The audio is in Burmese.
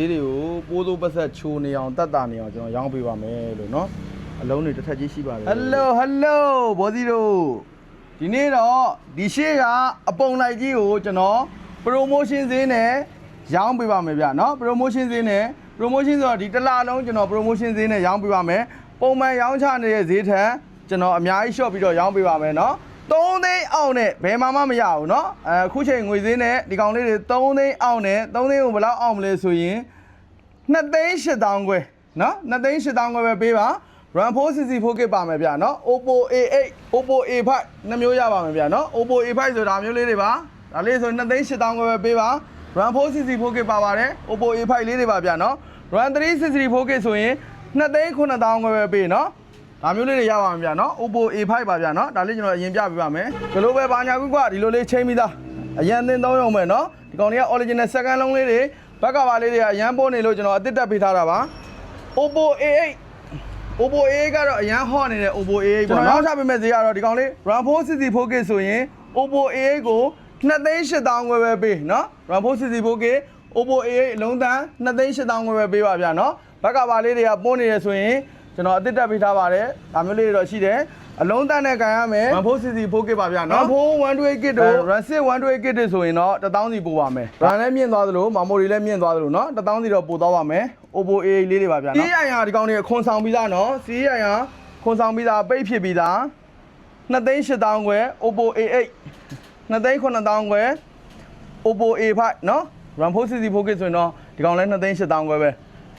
ဒီတွေကိုပိုးသိုးပတ်ဆက်ချိုးနေအောင်တတ်တာနေအောင်ကျွန်တော်ရောင်းပေးပါမယ်လို့เนาะအလုံးတွေတစ်ထက်ကြီးရှိပါတယ် Helloဘောစီတို့ဒီနေ့တော့ဒီရှေ့ကအပုံလိုက်ကြီးကိုကျွန်တော် promotion ဈေးနဲ့ရောင်းပေးပါမယ်ဗျာเนาะ promotion ဈေးနဲ့ promotion ဆိုတော့ဒီတစ်လလုံးကျွန်တော် promotion ဈေးနဲ့ရောင်းပေးပါမယ်ပုံမှန်ရောင်းချနေတဲ့ဈေးထက်ကျွန်တော်အများကြီး short ပြီးတော့ရောင်းပေးပါမယ်เนาะ3သိန်းအောင်နဲ့ဘယ်မှမရဘူးเนาะအခုချိန်ငွေဈေးနဲ့ဒီကောင်လေးတွေ3သိန်းအောင်နဲ့3သိန်းကိုဘယ်လောက်အောင်မလဲဆိုရင်2သိန်း8000ခွဲเนาะ2သိန်း8000ခွဲပဲပေးပါ RAM 4cc 4K ပါမယ်ဗျာเนาะ Oppo A8 Oppo A5 နှစ်မျိုးရပါမယ်ဗျာเนาะ Oppo A5 ဆိုတာမျိုးလေးတွေပါဒါလေးဆို2သိန်း8000ခွဲပဲပေးပါ RAM 4cc 4K ပါပါတယ် Oppo A5 လေးတွေပါဗျာเนาะ RAM 3cc 4K ဆိုရင်2သိန်း9000ခွဲပဲပေးเนาะဒါမျိုးလေးတွေရပါမယ်ဗျာเนาะ Oppo A5 ပါဗျာเนาะဒါလေးကျွန်တော်အရင်ပြပေးပါမယ်ဒီလိုပဲဘာညာကွာဒီလိုလေးချိန်ပြီးသားအရင်သင်သုံးရုံပဲเนาะဒီကောင်တွေက original second လုံးလေးတွေဘက်ကပါလေးတွေကအရန်ပို့နေလို့ကျွန်တော်အသစ်တက်ပေးထားတာပါ Oppo A8 Oppo A8 ကတော့အရန်ဟော့နေတဲ့ Oppo A8 ပေါ့နော်နောက်ထပ်ပေးမဲ့ဈေးကတော့ဒီကောင်လေး RAM 4cc 4K ဆိုရင် Oppo A8 ကို2သိန်း8000ခွဲပဲပေးเนาะ RAM 4cc 4K Oppo A8 အလုံးတန်း2သိန်း8000ခွဲပဲပေးပါဗျာเนาะဘက်ကပါလေးတွေကပို့နေရဆိုရင်ကျွန်တော်အသစ်တက်ပေးထားပါတယ်ဒါမျိုးလေးတွေတော့ရှိတယ်အလုံးတန်းနဲ့ကန်ရမယ် RAM 4cc 4K ပါဗျာเนาะ RAM 4 128GB တို့ RAM 6 128GB တို့ဆိုရင်တော့1000စီပို့ပါမယ် RAM လည်းမြင့်သွားသလို memory လည်းမြင့်သွားသလိုเนาะ1000စီတော့ပို့သွားပါမယ် Oppo A8 လေးတွေပါဗျာเนาะ CI ဟာဒီကောင်တွေခွန်ဆောင်ပြီးသားเนาะ CI ဟာခွန်ဆောင်ပြီးသားပိတ်ဖြစ်ပြီးသား2သိန်း8000ခွဲ Oppo A8 2သိန်း9000ခွဲ Oppo A5 เนาะ RAM 4cc 4K ဆိုရင်တော့ဒီကောင်လည်း2သိန်း8000ခွဲပဲ